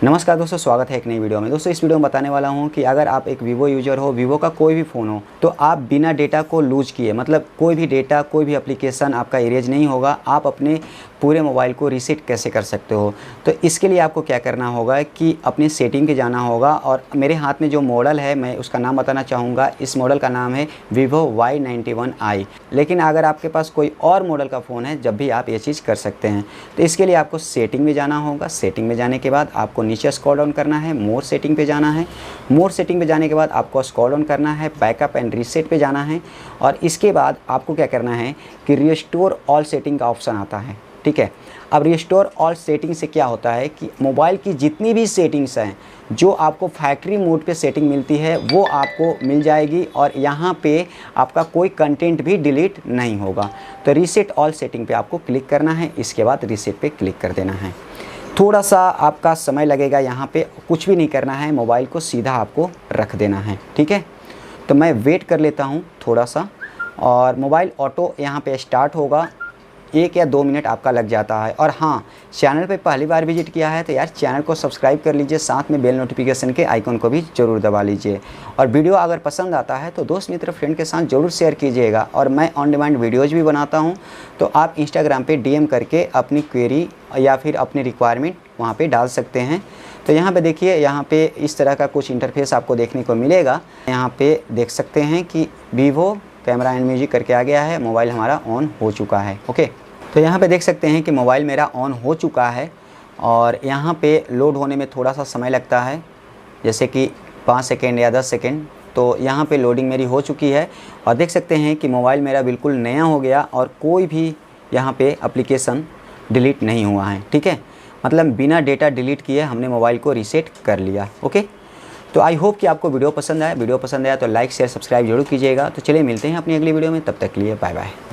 नमस्कार दोस्तों, स्वागत है एक नई वीडियो में। दोस्तों इस वीडियो में बताने वाला हूं कि अगर आप एक वीवो यूज़र हो, वीवो का कोई भी फ़ोन हो, तो आप बिना डेटा को लूज किए, मतलब कोई भी डेटा, कोई भी एप्लीकेशन आपका इरेज नहीं होगा, आप अपने पूरे मोबाइल को रीसेट कैसे कर सकते हो। तो इसके लिए आपको क्या करना होगा कि अपनी सेटिंग पे जाना होगा। और मेरे हाथ में जो मॉडल है, मैं उसका नाम बताना चाहूँगा। इस मॉडल का नाम है Vivo Y91i। लेकिन अगर आपके पास कोई और मॉडल का फ़ोन है, जब भी आप ये चीज़ कर सकते हैं। तो इसके लिए आपको सेटिंग में जाना होगा। सेटिंग में जाने के बाद आपको नीचे स्क्रॉल डाउन करना है, मोर सेटिंग पे जाना है। मोर सेटिंग पे जाने के बाद आपको स्क्रॉल डाउन करना है, बैकअप एंड रीसेट पे जाना है। और इसके बाद आपको क्या करना है कि रिस्टोर ऑल सेटिंग का ऑप्शन आता है, ठीक है। अब रिस्टोर ऑल सेटिंग से क्या होता है कि मोबाइल की जितनी भी सेटिंग्स हैं, जो आपको फैक्ट्री मोड पे सेटिंग मिलती है, वो आपको मिल जाएगी और यहाँ पे आपका कोई कंटेंट भी डिलीट नहीं होगा। तो रीसेट ऑल सेटिंग पे आपको क्लिक करना है, इसके बाद रीसेट पे क्लिक कर देना है। थोड़ा सा आपका समय लगेगा, यहाँ पे कुछ भी नहीं करना है, मोबाइल को सीधा आपको रख देना है, ठीक है। तो मैं वेट कर लेता हूँ थोड़ा सा, और मोबाइल ऑटो यहाँ पे स्टार्ट होगा। 1 या 2 मिनट आपका लग जाता है। और हाँ, चैनल पे पहली बार विजिट किया है तो यार चैनल को सब्सक्राइब कर लीजिए, साथ में बेल नोटिफिकेशन के आइकन को भी ज़रूर दबा लीजिए। और वीडियो अगर पसंद आता है तो दोस्त मित्र फ्रेंड के साथ ज़रूर शेयर कीजिएगा। और मैं ऑन डिमांड वीडियोज़ भी बनाता हूँ, तो आप इंस्टाग्राम पे DM करके अपनी क्वेरी या फिर अपनी रिक्वायरमेंट वहाँ पे डाल सकते हैं। तो यहाँ पे देखिए, यहाँ पे इस तरह का कुछ इंटरफेस आपको देखने को मिलेगा। यहाँ पे देख सकते हैं कि वीवो कैमरा एंड म्यूजिक करके आ गया है, मोबाइल हमारा ऑन हो चुका है। ओके, तो यहाँ पे देख सकते हैं कि मोबाइल मेरा ऑन हो चुका है। और यहाँ पे लोड होने में थोड़ा सा समय लगता है, जैसे कि 5 सेकेंड या 10 सेकेंड। तो यहाँ पे लोडिंग मेरी हो चुकी है और देख सकते हैं कि मोबाइल मेरा बिल्कुल नया हो गया और कोई भी यहाँ पे एप्लीकेशन डिलीट नहीं हुआ है, ठीक है। मतलब बिना डेटा डिलीट किए हमने मोबाइल को रीसेट कर लिया। ओके, तो आई होप कि आपको वीडियो पसंद आया। वीडियो पसंद आया तो लाइक शेयर सब्सक्राइब जरूर कीजिएगा। तो चलिए मिलते हैं अपनी अगली वीडियो में, तब तक के लिए बाय बाय।